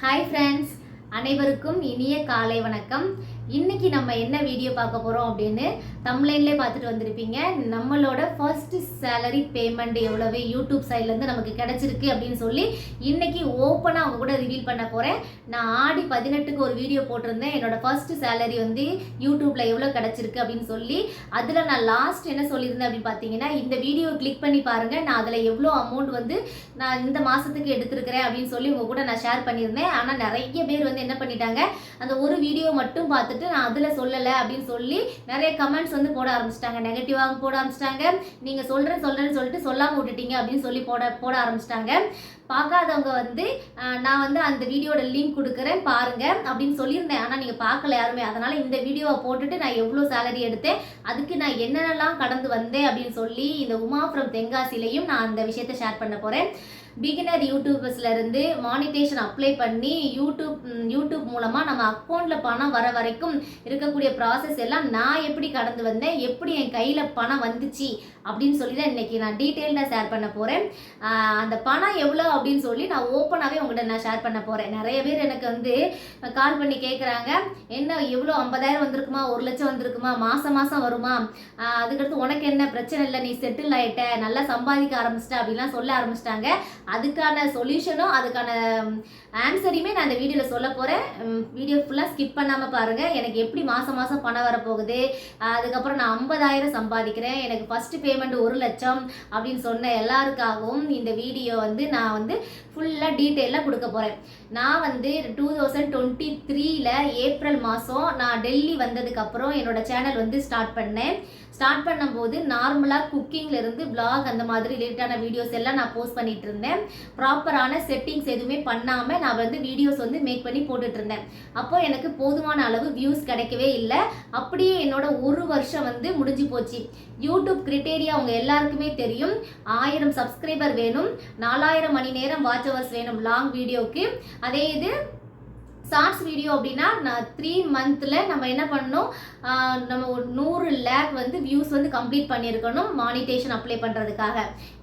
Hi friends, அனைவருக்கும் இனிய காலை வணக்கம். இன்னைக்கு நம்ம என்ன வீடியோ பார்க்க போகிறோம் அப்படின்னு தம்ப்லைன்லேயே பார்த்துட்டு வந்திருப்பீங்க. நம்மளோட ஃபர்ஸ்ட் சேலரி பேமெண்ட் எவ்வளவு யூடியூப் சைட்லேருந்து நமக்கு கிடச்சிருக்கு அப்படின்னு சொல்லி இன்னைக்கு ஓப்பனாக அவங்க கூட ரிவீல் பண்ண போகிறேன். நான் ஆடி 18க்கு ஒரு வீடியோ போட்டிருந்தேன், என்னோட ஃபர்ஸ்ட் சேலரி வந்து யூடியூப்பில் எவ்வளோ கிடச்சிருக்கு அப்படின்னு சொல்லி. அதில் நான் லாஸ்ட் என்ன சொல்லியிருந்தேன் அப்படின்னு பார்த்தீங்கன்னா, இந்த வீடியோ கிளிக் பண்ணி பாருங்கள், நான் அதில் எவ்வளோ அமௌண்ட் வந்து நான் இந்த மாதத்துக்கு எடுத்துருக்கிறேன் அப்படின்னு சொல்லி உங்கள் கூட நான் ஷேர் பண்ணியிருந்தேன். ஆனால் நிறைய பேர் வந்து என்ன பண்ணிட்டாங்க, அந்த ஒரு வீடியோ மட்டும் பார்த்துட்டு நான் அதில் சொல்லலை அப்படின்னு சொல்லி நிறைய கமெண்ட்ஸ் வந்து போட ஆரம்பிச்சிட்டாங்க, நெகட்டிவாக போட ஆரம்பிச்சிட்டாங்க. நீங்கள் சொல்கிறேன்னு சொல்லிட்டு சொல்லாமல் விட்டுட்டீங்க அப்படின்னு சொல்லி போட ஆரம்பிச்சிட்டாங்க. பார்க்காதவங்க வந்து நான் வந்து அந்த வீடியோட லிங்க் கொடுக்குறேன் பாருங்க அப்படின்னு சொல்லியிருந்தேன். ஆனால் நீங்கள் பார்க்கல யாருமே. அதனால் இந்த வீடியோவை போட்டுட்டு நான் எவ்வளோ சேலரி எடுத்தேன், அதுக்கு நான் என்னென்னலாம் கடந்து வந்தேன் அப்படின்னு சொல்லி இந்த உமா ஃப்ரம் தென்காசிலையும் நான் அந்த விஷயத்தை ஷேர் பண்ண போகிறேன். பிகினர் யூடியூபர்ஸ்லேருந்து மானிட்டேஷன் அப்ளை பண்ணி யூடியூப் மூலமாக நம்ம அக்கௌண்ட்டில் பணம் வர வரைக்கும் இருக்கக்கூடிய ப்ராசஸ் எல்லாம் நான் எப்படி கடந்து வந்தேன், எப்படி என் கையில் பணம் வந்துச்சு அப்படின்னு சொல்லி தான் இன்றைக்கி நான் டீட்டெயில்டாக ஷேர் பண்ண போகிறேன். அந்த பணம் எவ்வளோ அப்படின்னு சொல்லி நான் ஓப்பனாகவே உங்கள்கிட்ட நான் ஷேர் பண்ண போகிறேன். நிறைய பேர் எனக்கு வந்து கால் பண்ணி கேட்குறாங்க, என்ன எவ்வளோ 50,000 வந்திருக்குமா, 1 லட்சம் வந்திருக்குமா, மாதம் வருமா, அதுக்கடுத்து உனக்கு என்ன பிரச்சனை இல்லை, நீ செட்டில் ஆகிட்ட, நல்லா சம்பாதிக்க ஆரம்பிச்சிட்ட அப்படின்லாம் சொல்ல ஆரம்பிச்சிட்டாங்க. அதுக்கான சொல்யூஷனும் அதுக்கான ஆன்சரையுமே நான் இந்த வீடியோவில் சொல்ல போகிறேன். வீடியோ ஃபுல்லாக ஸ்கிப் பண்ணாமல் பாருங்கள். எனக்கு எப்படி மாதம் பணம் வரப்போகுது, அதுக்கப்புறம் நான் 50,000 சம்பாதிக்கிறேன், எனக்கு ஃபஸ்ட்டு பேமெண்ட் 1 லட்சம் அப்படின்னு சொன்ன எல்லாருக்காகவும் இந்த வீடியோ வந்து நான் வந்து ஃபுல்லாக டீட்டெயிலாக கொடுக்க போகிறேன். நான் வந்து 2023 ஏப்ரல் மாதம் நான் டெல்லி வந்ததுக்கப்புறம் என்னோட சேனல் வந்து ஸ்டார்ட் பண்ணேன். ஸ்டார்ட் பண்ணும்போது நார்மலாக குக்கிங்லேருந்து vlog அந்த மாதிரி ரிலேட்டடான வீடியோஸ் எல்லாம் நான் போஸ்ட் பண்ணிட்டு இருந்தேன். ப்ராப்பரான செட்டிங்ஸ் எதுவுமே பண்ணாமல் நான் வந்து வீடியோஸ் வந்து மேக் பண்ணி போட்டுட்டு இருந்தேன். அப்போ எனக்கு போதுமான அளவு வியூஸ் கிடைக்கவே இல்லை. அப்படியே என்னோட 1 வருஷம் வந்து முடிஞ்சு போச்சு. யூடியூப் கிரிட்டேரியா அவங்க எல்லாருக்குமே தெரியும். 1000 சப்ஸ்கிரைபர் வேணும், 4000 மணி நேரம் வாட்ச் ஹவர்ஸ் வேணும் லாங் வீடியோக்கு. அதே இது ஷார்ட்ஸ் வீடியோ அப்படின்னா நான் 3 மந்த்தில் நம்ம என்ன பண்ணணும், நம்ம ஒரு 100 லேக் வந்து வியூஸ் வந்து கம்ப்ளீட் பண்ணியிருக்கணும் மானிட்டேஷன் அப்ளை பண்ணுறதுக்காக.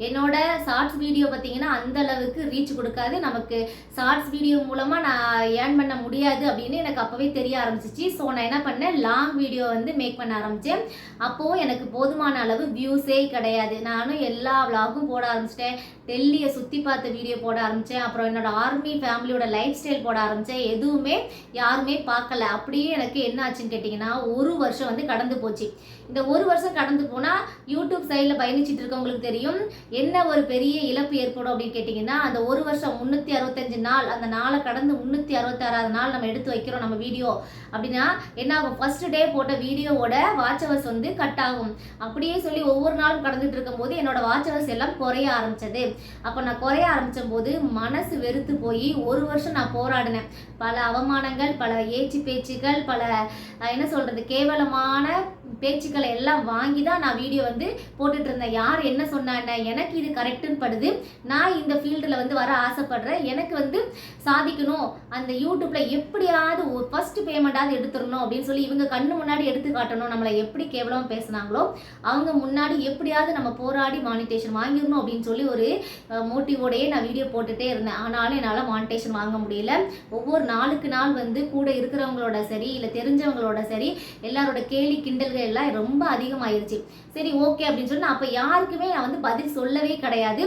என்னோட ஷார்ட்ஸ் வீடியோ பார்த்தீங்கன்னா அந்த அளவுக்கு ரீச் கொடுக்காது. நமக்கு ஷார்ட்ஸ் வீடியோ மூலமாக நான் ஏர்ன் பண்ண முடியாது அப்படின்னு எனக்கு அப்போவே தெரிய ஆரம்பிச்சிச்சு. ஸோ நான் என்ன பண்ணேன், லாங் வீடியோ வந்து மேக் பண்ண ஆரம்பித்தேன். அப்போது எனக்கு போதுமான அளவு வியூஸே கிடையாது. நானும் எல்லா விளாகும் போட ஆரம்பிச்சிட்டேன். டெல்லியை சுற்றி பார்த்த வீடியோ போட ஆரம்பித்தேன். அப்புறம் என்னோட ஆர்மி ஃபேமிலியோட லைஃப் ஸ்டைல் போட ஆரம்பித்தேன். எதுவுமே யாருமே பார்க்கல. அப்படியே எனக்கு என்ன ஆச்சுன்னு கேட்டிங்கன்னா, 1 வருஷம் வந்து கடந்து போச்சு. இந்த 1 வருஷம் கடந்து போனால் யூடியூப் சைடில் பயணிச்சுட்டு இருக்கவங்களுக்கு தெரியும் என்ன ஒரு பெரிய இழப்பு ஏற்படும் அப்படின்னு கேட்டிங்கன்னா, அந்த 1 வருஷம் 365 நாள், அந்த நாளை கடந்து 366வது நாள் நம்ம எடுத்து வைக்கிறோம் நம்ம வீடியோ அப்படின்னா என்ன ஆகும், ஃபர்ஸ்ட் டே போட்ட வீடியோவோட வாட்ச் ஹவர்ஸ் வந்து கட் ஆகும். அப்படியே சொல்லி ஒவ்வொரு நாளும் கடந்துட்டு இருக்கும்போது என்னோட வாட்ச் ஹவர்ஸ் எல்லாம் குறைய ஆரம்பிச்சது. அப்போ நான் குறைய ஆரம்பித்த போது மனசு வெறுத்து போய் 1 வருஷம் நான் போராடினேன். பல அவமானங்கள், பல ஏச்சு பேச்சுக்கள், பல என்ன சொல்கிறது, கேவலமான பேச்சுக்களை எல்லாம் வாங்கி தான் நான் வீடியோ வந்து போட்டுட்டு இருந்தேன். யார் என்ன சொன்னாங்க, எனக்கு இது கரெக்டுன்னு படுது, நான் இந்த ஃபீல்டில் வந்து வர ஆசைப்படுறேன், எனக்கு வந்து சாதிக்கணும், அந்த யூடியூப்பில் எப்படியாவது ஒரு ஃபர்ஸ்ட் பேமெண்ட்டாவது எடுத்துடணும் அப்படின்னு சொல்லி இவங்க கண்ணு முன்னாடி எடுத்து காட்டணும். நம்மளை எப்படி கேவலமாக பேசுனாங்களோ அவங்க முன்னாடி எப்படியாவது நம்ம போராடி மானிட்டேஷன் வாங்கிடணும் அப்படின்னு சொல்லி ஒரு மோட்டிவோடையே நான் வீடியோ போட்டுகிட்டே இருந்தேன். ஆனாலும் என்னால் மானிட்டேஷன் வாங்க முடியல. ஒவ்வொரு நாளுக்கு நாள் வந்து கூட இருக்கிறவங்களோட சரி, இல்லை தெரிஞ்சவங்களோட சரி, எல்லாரோட கேலி கிண்டல்கள் எல்லாம் ரொம்ப அதிகமாயிருச்சு. சரி ஓகே அப்படின்னு சொல்லி அப்போ யாருக்குமே நான் வந்து பதில் சொல்லவே கிடையாது.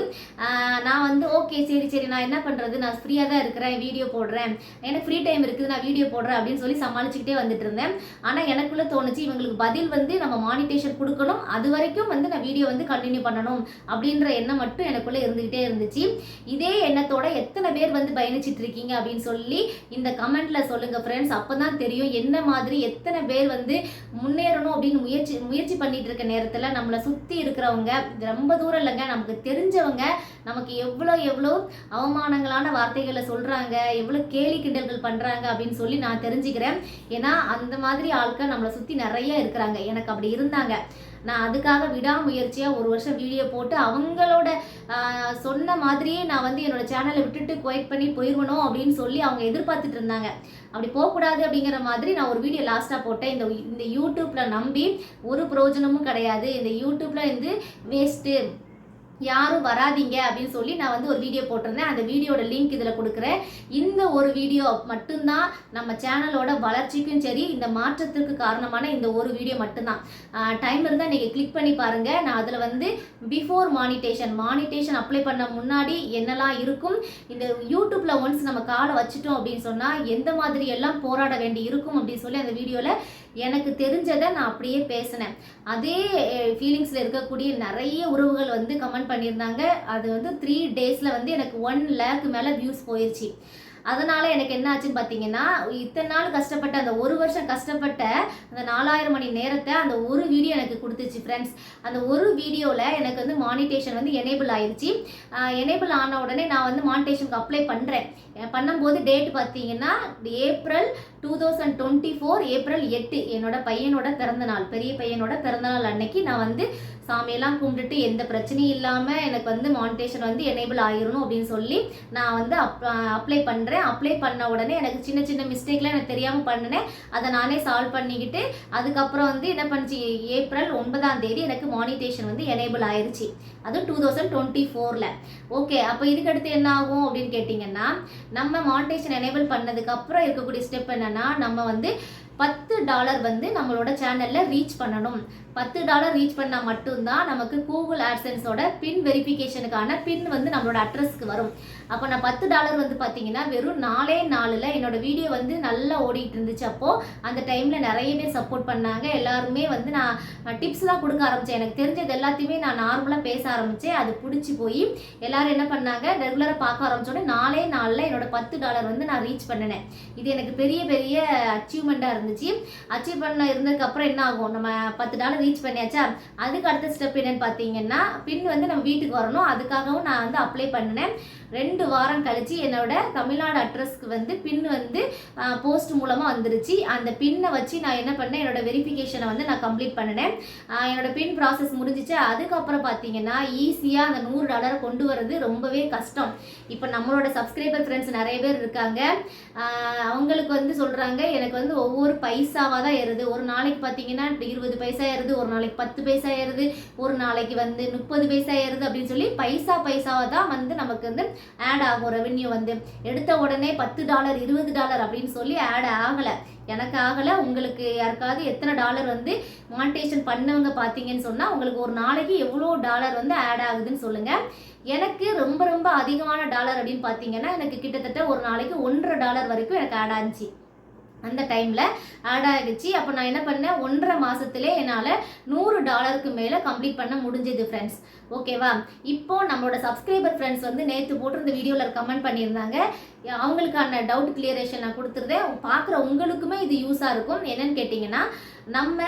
நான் வந்து ஓகே சரி நான் என்ன பண்ணுறது, நான் ஃப்ரீயாக தான் இருக்கிறேன், வீடியோ போடுறேன், எனக்கு ஃப்ரீ டைம் இருக்குது, நான் வீடியோ போடுறேன் அப்படின்னு சொல்லி சமாளிச்சுக்கிட்டே வந்துட்டு இருந்தேன். ஆனால் எனக்குள்ளே தோணுச்சு, இவங்களுக்கு பதில் வந்து நம்ம மானிட்டேஷன் கொடுக்கணும், அது வரைக்கும் வந்து நான் வீடியோ வந்து கண்டினியூ பண்ணணும் அப்படின்ற எண்ணம் மட்டும் எனக்குள்ளே இருந்துக்கிட்டே இருந்துச்சு. இதே எண்ணத்தோட எத்தனை பேர் வந்து பயணிச்சிட்டு இருக்கீங்க அப்படின்னு சொல்லி இந்த கமெண்ட்ல சொல்லுங்க ஃப்ரெண்ட்ஸ். அப்போ தான் தெரியும் என்ன மாதிரி எத்தனை பேர் வந்து முன்னேறணும் அப்படின்னு முயற்சி பண்ணிட்டு இருக்க நேரத்தில் நம்மளை சுற்றி இருக்கிறவங்க, ரொம்ப தூரம் இல்லைங்க, நமக்கு தெரிஞ்சவங்க நமக்கு எவ்வளோ அவமானங்களான வார்த்தைகளை சொல்கிறாங்க, எவ்வளோ கேலி கிண்டல்கள் பண்ணுறாங்க அப்படின்னு சொல்லி நான் தெரிஞ்சுக்கிறேன். ஏன்னா அந்த மாதிரி ஆட்கள் நம்மளை சுற்றி நிறைய இருக்கிறாங்க. எனக்கு அப்படி இருந்தாங்க. நான் அதுக்காக விடாமுயற்சியாக 1 வருஷம் வீடியோ போட்டு அவங்களோட சொன்ன மாதிரியே நான் வந்து என்னோட சேனலை விட்டுட்டு குவைட் பண்ணி போயிடுவணும் அப்படின்னு சொல்லி அவங்க எதிர்பார்த்துட்டு இருந்தாங்க. அப்படி போகக்கூடாது அப்படிங்கிற மாதிரி நான் ஒரு வீடியோ லாஸ்ட்டாக போட்டேன். இந்த யூடியூப்பில் நம்பி ஒரு பிரயோஜனமும் கிடையாது, இந்த யூடியூப்பில் வந்து வேஸ்ட்டு, யாரும் வராதீங்க அப்படின்னு சொல்லி நான் வந்து ஒரு வீடியோ போட்டிருந்தேன். அந்த வீடியோட லிங்க் இதில் கொடுக்குறேன். இந்த ஒரு வீடியோ மட்டும்தான் நம்ம சேனலோட வளர்ச்சிக்கும் சரி, இந்த மாற்றத்திற்கு காரணமான இந்த ஒரு வீடியோ மட்டும்தான். டைம் இருந்தால் நீங்கள் கிளிக் பண்ணி பாருங்கள். நான் அதில் வந்து பிஃபோர் மானிட்டேஷன் அப்ளை பண்ண முன்னாடி என்னெல்லாம் இருக்கும், இந்த யூடியூப்பில் ஒன்ஸ் நம்ம காலை வச்சுட்டோம் அப்படின்னு சொன்னால் எந்த மாதிரி எல்லாம் போராட வேண்டி இருக்கும் அப்படின்னு சொல்லி அந்த வீடியோவில் எனக்கு தெரிஞ்சதை நான் அப்படியே பேசினேன். அதே ஃபீலிங்ஸில் இருக்கக்கூடிய நிறைய உறவுகள் வந்து கமெண்ட் பண்ணியிருந்தாங்க. அது வந்து 3 daysல வந்து எனக்கு 1 lakh மேலே வியூஸ் போயிடுச்சு. அதனால் எனக்கு என்ன ஆச்சுன்னு பார்த்தீங்கன்னா, இத்தனை நாள் கஷ்டப்பட்ட அந்த 1 வருஷம் கஷ்டப்பட்ட அந்த 4000 மணி நேரத்தை அந்த ஒரு வீடியோ எனக்கு கொடுத்துச்சு ஃப்ரெண்ட்ஸ். அந்த ஒரு வீடியோவில் எனக்கு வந்து மானிட்டேஷன் வந்து எனேபிள் ஆயிடுச்சு. எனேபிள் ஆன உடனே நான் வந்து மானிட்டேஷனுக்கு அப்ளை பண்ணுறேன். பண்ணும்போது டேட் பார்த்தீங்கன்னா ஏப்ரல் 2024 ஏப்ரல் 8 என்னோட பையனோட பிறந்தநாள், பெரிய பையனோட பிறந்தநாள் அன்னைக்கு நான் வந்து சாமியெல்லாம் கும்பிட்டுட்டு எந்த பிரச்சனையும் இல்லாமல் எனக்கு வந்து மானிட்டேஷன் வந்து எனேபிள் ஆகிடணும் அப்படின்னு சொல்லி நான் வந்து அப்ளை பண்ணுறேன். அப்ளை பண்ண உடனே எனக்கு சின்ன சின்ன மிஸ்டேக்லாம் எனக்கு தெரியாமல் பண்ணினேன். அதை நானே சால்வ் பண்ணிக்கிட்டு அதுக்கப்புறம் வந்து என்ன பண்ணிச்சு, ஏப்ரல் 9 எனக்கு மானிட்டேஷன் வந்து எனேபிள் ஆயிடுச்சு. அதுவும் 2024ல். ஓகே, அப்போ இதுக்கடுத்து என்ன ஆகும் அப்படின்னு கேட்டிங்கன்னா, நம்ம மானிட்டேஷன் எனேபிள் பண்ணதுக்கப்புறம் இருக்கக்கூடிய ஸ்டெப் என்னென்னா, நம்ம வந்து $10 வந்து நம்மளோட சேனலில் ரீச் பண்ணணும். $10 ரீச் பண்ணால் மட்டும்தான் நமக்கு கூகுள் ஆட்சன்ஸோட பின் வெரிஃபிகேஷனுக்கான பின் வந்து நம்மளோட அட்ரஸ்க்கு வரும். அப்போ நான் $10 வந்து பார்த்தீங்கன்னா வெறும் 4 நாளில் என்னோட வீடியோ வந்து நல்லா ஓடிட்டு இருந்துச்சு. அப்போது அந்த டைமில் நிறைய பேர் சப்போர்ட் பண்ணாங்க. எல்லாருமே வந்து நான் டிப்ஸ் தான் கொடுக்க ஆரம்பித்தேன். எனக்கு தெரிஞ்சது எல்லாத்தையுமே நான் நார்மலாக பேச ஆரம்பித்தேன். அது பிடிச்சி போய் எல்லோரும் என்ன பண்ணாங்க, ரெகுலராக பார்க்க ஆரம்பித்தோடனே 4 நாளில் என்னோட $10 வந்து நான் ரீச் பண்ணினேன். இது எனக்கு பெரிய பெரிய அச்சீவ்மெண்ட்டாக இருந்துச்சு. அச்சீவ் பண்ண இருந்ததுக்கப்புறம் என்ன ஆகும், நம்ம $10 ரீச் பண்ணியாச்சா, அதுக்கு அடுத்த ஸ்டெப் என்னன்னு பார்த்தீங்கன்னா, பின் வந்து நம்ம வீட்டுக்கு வரணும். அதுக்காகவும் நான் வந்து அப்ளை பண்ணினேன். 2 வாரம் கழிச்சு என்னோட தமிழ்நாடு அட்ரஸ்க்கு வந்து பின் வந்து போஸ்ட் மூலமாக வந்துருச்சு. அந்த பின்னை வச்சு நான் என்ன பண்ணேன், என்னோட வெரிஃபிகேஷனை வந்து நான் கம்ப்ளீட் பண்ணினேன். என்னோட பின் ப்ராசஸ் முடிஞ்சிச்சு. அதுக்கப்புறம் பார்த்தீங்கன்னா ஈஸியாக அந்த $100 கொண்டு வரது ரொம்பவே கஷ்டம். இப்போ நம்மளோட சப்ஸ்கிரைபர் ஃப்ரெண்ட்ஸ் நிறைய பேர் இருக்காங்க. அவங்களுக்கு வந்து சொல்கிறாங்க, எனக்கு வந்து ஒவ்வொரு பைசாவாக தான் ஏறுது. ஒரு நாளைக்கு பார்த்தீங்கன்னா 20 பைசா ஏறுது, ஒரு நாளைக்கு 10 பைசா ஏறுது, ஒரு நாளைக்கு வந்து 30 பைசா ஏறுது அப்படின்னு சொல்லி பைசாவாக தான் வந்து நமக்கு வந்து ஆட் ஆகும். ரெவென்யூ வந்து எடுத்த உடனே $10 $20 அப்படின்னு சொல்லி ஆட் ஆகலை. எனக்கு ஆகலை. உங்களுக்கு யாருக்காவது எத்தனை டாலர் வந்து மானிட்டேஷன் பண்ணவங்க பார்த்தீங்கன்னு சொன்னால் உங்களுக்கு ஒரு நாளைக்கு எவ்வளோ டாலர் வந்து ஆட் ஆகுதுன்னு சொல்லுங்கள். எனக்கு ரொம்ப ரொம்ப அதிகமான டாலர் அப்படின்னு பார்த்தீங்கன்னா எனக்கு கிட்டத்தட்ட ஒரு நாளைக்கு $1.5 வரைக்கும் எனக்கு ஆட் ஆச்சு. அந்த டைமில் ஆட் ஆகிடுச்சு. அப்போ நான் என்ன பண்ணேன், 1.5 மாதத்துலேயே என்னால் $100 மேலே கம்ப்ளீட் பண்ண முடிஞ்சது ஃப்ரெண்ட்ஸ். ஓகேவா? இப்போது நம்மளோட சப்ஸ்கிரைபர் ஃப்ரெண்ட்ஸ் வந்து நேற்று போட்டிருந்த வீடியோவில் கமெண்ட் பண்ணியிருந்தாங்க. அவங்களுக்கான டவுட் கிளியரேஷன் நான் கொடுத்துருந்தேன். பார்க்குற உங்களுக்குமே இது யூஸாக இருக்கும். என்னன்னு கேட்டிங்கன்னா, நம்ம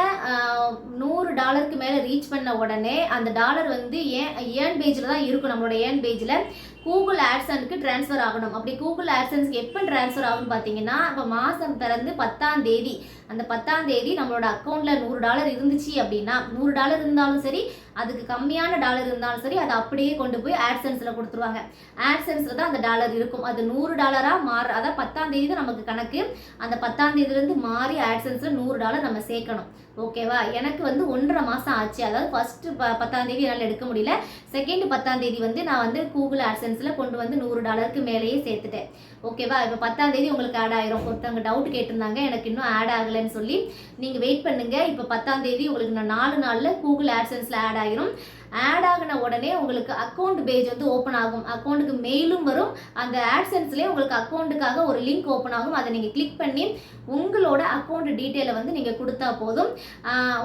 $100 மேலே ரீச் பண்ண உடனே அந்த டாலர் வந்து ஏர்ன் பேஜில் தான் இருக்கும். நம்மளோட ஏர்ன் பேஜில் கூகுள் ஆட்சன்ஸ்க்கு ட்ரான்ஸ்ஃபர் ஆகணும். அப்படி கூகுள் ஆட்சன்ஸ்க்கு எப்போ ட்ரான்ஸ்ஃபர் ஆகும்னு பார்த்தீங்கன்னா, இப்போ மாதம் பிறந்து 10ஆம் தேதி, அந்த 10ஆம் தேதி நம்மளோட அக்கௌண்ட்டில் $100 இருந்துச்சு அப்படின்னா, $100 இருந்தாலும் சரி, அதுக்கு கம்மியான டாலர் இருந்தாலும் சரி, அதை அப்படியே கொண்டு போய் ஆட்சன்ஸில் கொடுத்துருவாங்க. ஆட்சன்ஸில் தான் அந்த டாலர் இருக்கும். அது $100 மாற, அதான் 10ஆம் தேதி தான் நமக்கு கணக்கு. அந்த 10ஆம் தேதியிலேருந்து மாறி ஆட்சன்ஸில் $100 நம்ம சேர்க்கணும். ஓகேவா? எனக்கு வந்து 1.5 மாதம் ஆச்சு. அதாவது ஃபஸ்ட்டு 10ஆம் தேதி என்னால் எடுக்க முடியல. செகண்ட் 10ஆம் தேதி வந்து நான் வந்து கூகுள் ஆட்சன்ஸில் கொண்டு வந்து $100 மேலேயே சேர்த்துட்டேன். ஓகேவா? இப்போ 10ஆம் தேதி உங்களுக்கு ஆட் ஆயிரும். ஒருத்தவங்க டவுட் கேட்டிருந்தாங்க, எனக்கு இன்னும் ஆட் ஆகலைன்னு சொல்லி. நீங்கள் வெயிட் பண்ணுங்கள். இப்போ 10ஆம் தேதி உங்களுக்கு நான் 4 நாளில் கூகுள் ஆட்சன்ஸில் ஆட் ஆயிரும். ஆட் ஆகின உடனே உங்களுக்கு அக்கௌண்ட் பேஜ் வந்து ஓப்பன் ஆகும். அக்கௌண்ட்டுக்கு மெயிலும் வரும். அந்த ஆட்சன்ஸ்லேயே உங்களுக்கு அக்கௌண்ட்டுக்காக ஒரு லிங்க் ஓப்பன் ஆகும். அதை நீங்கள் கிளிக் பண்ணி உங்களோட அக்கௌண்ட் டீட்டெயிலை வந்து நீங்கள் கொடுத்தா போதும்.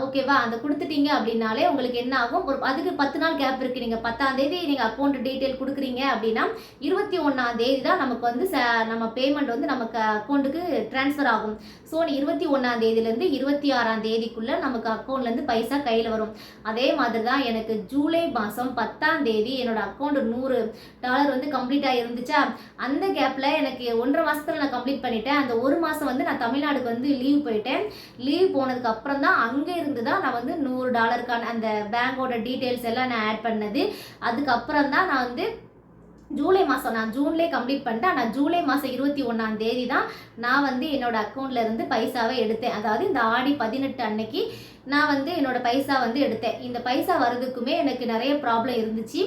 ஓகேவா? அந்த கொடுத்துட்டீங்க அப்படின்னாலே உங்களுக்கு என்ன ஆகும், ஒரு அதுக்கு 10 நாள் கேப் இருக்குது. நீங்கள் 10ஆம் தேதி நீங்கள் அக்கௌண்ட் டீட்டெயில் கொடுக்குறீங்க அப்படின்னா 21ஆம் தேதி தான் நமக்கு வந்து நம்ம பேமெண்ட் வந்து நமக்கு அக்கௌண்ட்டுக்கு ட்ரான்ஸ்ஃபர் ஆகும். ஸோ 21ஆம் தேதியிலேருந்து 26ஆம் தேதிக்குள்ளே நமக்கு அக்கௌண்ட்லேருந்து பைசா கையில் வரும். அதே மாதிரி தான் எனக்கு ஜூலை மாதம் 10ஆம் தேதி என்னோட அக்கௌண்ட் $100 வந்து கம்ப்ளீட்டாக இருந்துச்சா. அந்த கேப்பில் எனக்கு 1.5 மாதத்தில் நான் கம்ப்ளீட் பண்ணிட்டேன். அந்த 1 மாதம் வந்து நான் தமிழ்நாடுக்கு வந்து லீவ் போயிட்டேன். லீவ் போனதுக்கு அப்புறம் தான் அங்கே இருந்து தான் நான் வந்து $100 அந்த பேங்கோட டீட்டெயில்ஸ் எல்லாம் நான் ஆட் பண்ணது. அதுக்கப்புறம் தான் நான் வந்து ஜூலை மாதம், நான் ஜூன்லேயே கம்ப்ளீட் பண்ணிட்டேன். ஆனால் ஜூலை மாதம் 21ஆம் தேதி தான் நான் வந்து என்னோடய அக்கௌண்ட்டில் இருந்து பைசாவை எடுத்தேன். அதாவது இந்த ஆடி 18 அன்னைக்கு நான் வந்து என்னோட பைசா வந்து எடுத்தேன். இந்த பைசா வரதுக்குமே எனக்கு நிறைய ப்ராப்ளம் இருந்துச்சு.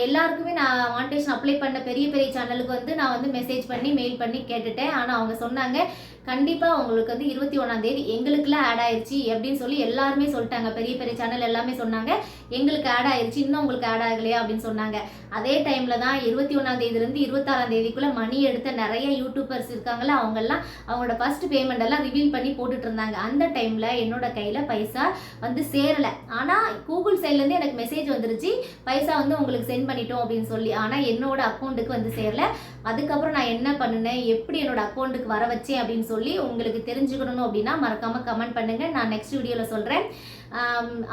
எல்லாருக்குமே நான் மானிட்டேஷன் அப்ளை பண்ண பெரிய பெரிய சேனலுக்கு வந்து நான் வந்து மெசேஜ் பண்ணி மெயில் பண்ணி கேட்டுட்டேன். ஆனால் அவங்க சொன்னாங்க கண்டிப்பாக உங்களுக்கு வந்து 21ஆம் தேதி எங்களுக்குலாம் ஆட் ஆயிடுச்சு அப்படின்னு சொல்லி எல்லாருமே சொல்லிட்டாங்க. பெரிய பெரிய சேனல் எல்லாமே சொன்னாங்க எங்களுக்கு ஆட் ஆயிடுச்சு, இன்னும் உங்களுக்கு ஆட் ஆகலையா அப்படின்னு சொன்னாங்க. அதே டைமில் தான் 21ஆம் தேதியிலேருந்து 26ஆம் தேதிக்குள்ளே மணி எடுத்த நிறைய யூடியூபர்ஸ் இருக்காங்களா, அவங்கெல்லாம் அவங்களோட ஃபர்ஸ்ட் பேமெண்ட் எல்லாம் ரிவீல் பண்ணி போட்டுட்டு இருந்தாங்க. அந்த டைமில் என்னோட கையில் பைசா வந்து சேரலை. ஆனால் கூகுள் சைட்லேருந்து எனக்கு மெசேஜ் வந்துருச்சு பைசா வந்து உங்களுக்கு சென்ட் பண்ணிட்டோம் அப்படின்னு சொல்லி. ஆனால் என்னோட அக்கௌண்ட்டுக்கு வந்து சேரலை. அதுக்கப்புறம் நான் என்ன பண்ணினேன், எப்படி என்னோட அக்கௌண்ட்டுக்கு வர வச்சேன் அப்படின்னு சொல்லி உங்களுக்கு தெரிஞ்சுக்கணும் அப்படின்னா மறக்காமல் கமெண்ட் பண்ணுங்கள். நான் நெக்ஸ்ட் வீடியோவில் சொல்கிறேன்.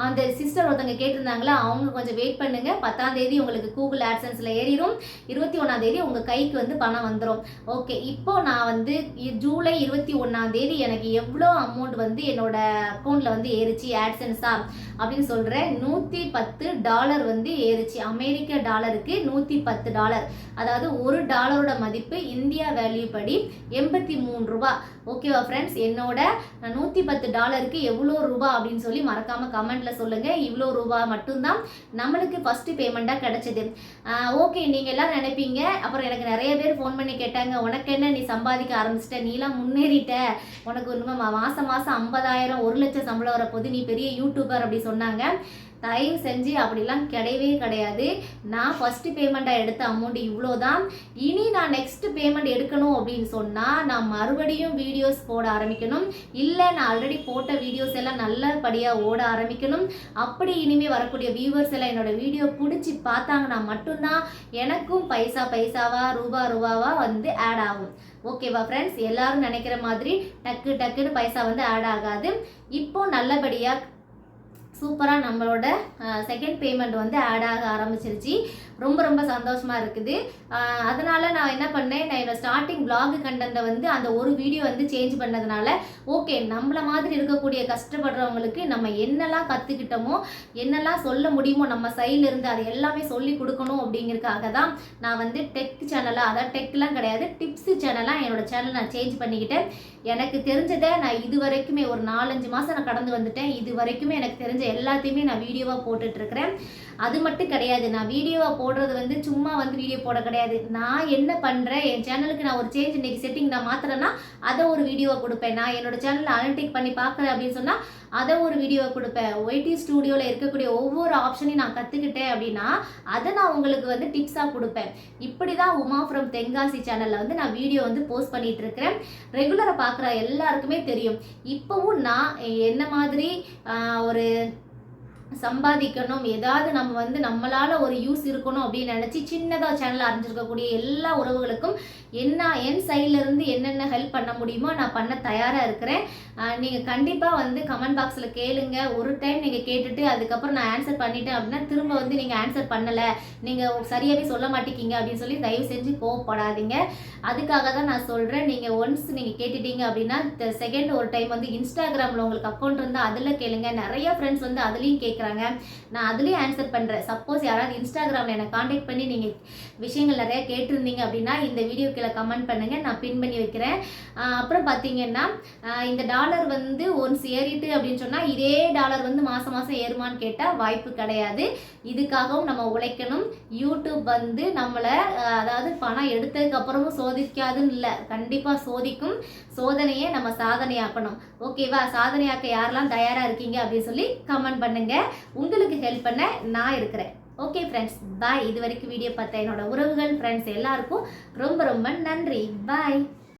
அந்த சிஸ்டர் ஒருத்தவங்க கேட்டிருந்தாங்களா, அவங்க கொஞ்சம் வெயிட் பண்ணுங்க. 10ஆம் தேதி உங்களுக்கு கூகுள் ஆட்சன்ஸில் ஏறிடும். 21ஆம் தேதி உங்கள் கைக்கு வந்து பணம் வந்துடும். ஓகே, இப்போ நான் வந்து ஜூலை 21ஆம் தேதி எனக்கு எவ்வளோ அமௌண்ட் வந்து என்னோட அக்கௌண்ட்டில் வந்து ஏறிச்சு ஆட்சன்ஸா அப்படின்னு சொல்கிறேன். $110 வந்து ஏறிச்சு. அமெரிக்க டாலருக்கு $110. அதாவது $1 மதிப்பு இந்தியா வேல்யூ படி 83 ரூபா. ஓகேவா ஃப்ரெண்ட்ஸ், என்னோட $110 எவ்வளோ ரூபா அப்படின்னு சொல்லி மறக்காமல் கமெண்ட்டில் சொல்லுங்கள். இவ்வளோ ரூபா மட்டும்தான் நம்மளுக்கு ஃபஸ்ட்டு பேமெண்ட்டாக கிடச்சிது. ஓகே, நீங்கள் எல்லாம் நினைப்பீங்க. அப்புறம் எனக்கு நிறைய பேர் ஃபோன் பண்ணி கேட்டாங்க, உனக்கு என்ன நீ சம்பாதிக்க ஆரம்பிச்சிட்ட, நீலாம் முன்னேறிட்ட, உனக்கு இன்னும் மாதம் 50,000 1 லட்சம் சம்பளம் வரப்போது, நீ பெரிய யூடியூபர் அப்படி சொன்னாங்க. தயவு செஞ்சு அப்படிலாம் கிடையவே கிடையாது. நான் ஃபஸ்ட்டு பேமெண்ட்டாக எடுத்த அமௌண்ட் இவ்வளோ தான். இனி நான் நெக்ஸ்ட் பேமெண்ட் எடுக்கணும் அப்படின்னு சொன்னால் நான் மறுபடியும் வீடியோஸ் போட ஆரம்பிக்கணும். இல்லை, நான் ஆல்ரெடி போட்ட வீடியோஸ் எல்லாம் நல்லபடியாக ஓட ஆரம்பிக்கணும். அப்படி இனிமேல் வரக்கூடிய வியூவர்ஸ் எல்லாம் என்னோட வீடியோ பிடிச்சி பார்த்தாங்கன்னா மட்டும்தான் எனக்கும் பைசாவா ரூபாவா வந்து ஆட் ஆகும். ஓகேவா ஃப்ரெண்ட்ஸ், எல்லாரும் நினைக்கிற மாதிரி டக்குன்னு பைசா வந்து ஆட் ஆகாது. இப்போ நல்லபடியாக சூப்பராக நம்மளோட செகண்ட் பேமெண்ட் வந்து ஆட் ஆக ஆரம்பிச்சிருச்சு. ரொம்ப சந்தோஷமாக இருக்குது. அதனால் நான் என்ன பண்ணேன், நான் என்னோட ஸ்டார்டிங் vlog கண்டென்ட்டை வந்து அந்த ஒரு வீடியோ வந்து சேஞ்ச் பண்ணதுனால ஓகே, நம்மள மாதிரி இருக்கக்கூடிய கஷ்டப்படுறவங்களுக்கு நம்ம என்னெல்லாம் கற்றுக்கிட்டோமோ, என்னெல்லாம் சொல்ல முடியுமோ நம்ம சைடில் இருந்து அது எல்லாமே சொல்லி கொடுக்கணும் அப்படிங்கிறதுக்காக தான் நான் வந்து டெக் சேனலாக, அதாவது டெக்லாம் கிடையாது, டிப்ஸு சேனலாக என்னோட சேனல் நான் சேஞ்ச் பண்ணிக்கிட்டேன். எனக்கு தெரிஞ்சதை நான் இது வரைக்குமே ஒரு 4-5 மாதம் நான் கடந்து வந்துட்டேன். இது வரைக்குமே எனக்கு தெரிஞ்ச எல்லாத்தையுமே நான் வீடியோவாக போட்டுட்ருக்கிறேன். அது மட்டும் கிடையாது, நான் வீடியோவாக போடுறது வந்து சும்மா வந்து வீடியோ போட கிடையாது. நான் என்ன பண்ணுறேன், என் சேனலுக்கு நான் ஒரு சேஞ்ச் இன்றைக்கி செட்டிங் நான் மாற்றுறேன்னா அதை ஒரு வீடியோவாக கொடுப்பேன். நான் என்னோட சேனலில் அனலிட்டிக் பண்ணி பார்க்குறேன் அப்படின்னு சொன்னால் அதை ஒரு வீடியோவை கொடுப்பேன். ஒய்டி ஸ்டூடியோவில் இருக்கக்கூடிய ஒவ்வொரு ஆப்ஷனையும் நான் கற்றுக்கிட்டேன் அப்படின்னா அதை நான் உங்களுக்கு வந்து டிப்ஸாக கொடுப்பேன். இப்படி தான் உமா ஃப்ரம் தென்காசி சேனலில் வந்து நான் வீடியோ வந்து போஸ்ட் பண்ணிகிட்டு இருக்கிறேன். ரெகுலராக பார்க்குற எல்லாருக்குமே தெரியும். இப்போவும் நான் என்ன மாதிரி ஒரு சம்பாதிக்கணும், ஏதாவது நம்ம வந்து நம்மளால ஒரு யூஸ் இருக்கணும் அப்படின்னு நினச்சி சின்னதாக சேனல் ஆரம்பிச்சிருக்கக்கூடிய எல்லா உறவுகளுக்கும் என் சைட்லேருந்து என்னென்ன ஹெல்ப் பண்ண முடியுமோ நான் பண்ண தயாராக இருக்கிறேன். நீங்கள் கண்டிப்பாக வந்து கமெண்ட் பாக்ஸில் கேளுங்க. ஒரு டைம் நீங்கள் கேட்டுட்டு அதுக்கப்புறம் நான் ஆன்சர் பண்ணிட்டேன் அப்படின்னா திரும்ப வந்து நீங்கள் ஆன்சர் பண்ணலை, நீங்கள் சரியாகவே சொல்ல மாட்டேங்கிங்க அப்படின்னு சொல்லி தயவு செஞ்சு கோவப்படாதீங்க. அதுக்காக தான் நான் சொல்கிறேன். நீங்கள் ஒன்ஸ் நீங்கள் கேட்டுட்டீங்க அப்படின்னா செகண்ட் ஒரு டைம் வந்து இன்ஸ்டாகிராமில் உங்களுக்கு அக்கௌண்ட் இருந்தால் அதில் கேளுங்க. நிறைய ஃப்ரெண்ட்ஸ் வந்து அதுலேயும் கேட்குறாங்க, நான் அதுலேயும் ஆன்சர் பண்ணுறேன். சப்போஸ் யாராவது இன்ஸ்டாகிராமில் என்னை காண்டாக்ட் பண்ணி நீங்கள் விஷயங்கள் நிறையா கேட்டிருந்தீங்க அப்படின்னா இந்த வீடியோ கீழே கமெண்ட் பண்ணுங்கள், நான் பின் பண்ணி வைக்கிறேன். அப்புறம் பார்த்தீங்கன்னா இந்த டாலர் வந்து ஒன்ஸ் ஏறிட்டு அப்படின்னு சொன்னால் இதே டாலர் வந்து மாதம் ஏறுமான்னு கேட்டால் வாய்ப்பு கிடையாது. இதுக்காகவும் நம்ம உழைக்கணும். யூடியூப் வந்து நம்மளை அதாவது பணம் எடுத்ததுக்கு அப்புறமும் சோதிக்காதுன்னு இல்லை, கண்டிப்பாக சோதிக்கும். சோதனையை நம்ம சாதனையாக்கணும். ஓகேவா, சாதனையாக்க யாரெல்லாம் தயாராக இருக்கீங்க அப்படின்னு சொல்லி கமெண்ட் பண்ணுங்கள். உங்களுக்கு ஹெல்ப் பண்ண நான் இருக்கிறேன். ஓகே ஃப்ரெண்ட்ஸ், பாய். இது வரைக்கும் வீடியோ பார்த்த என்னோட உறவுகள் ஃப்ரெண்ட்ஸ் எல்லாருக்கும் ரொம்ப நன்றி. பாய்.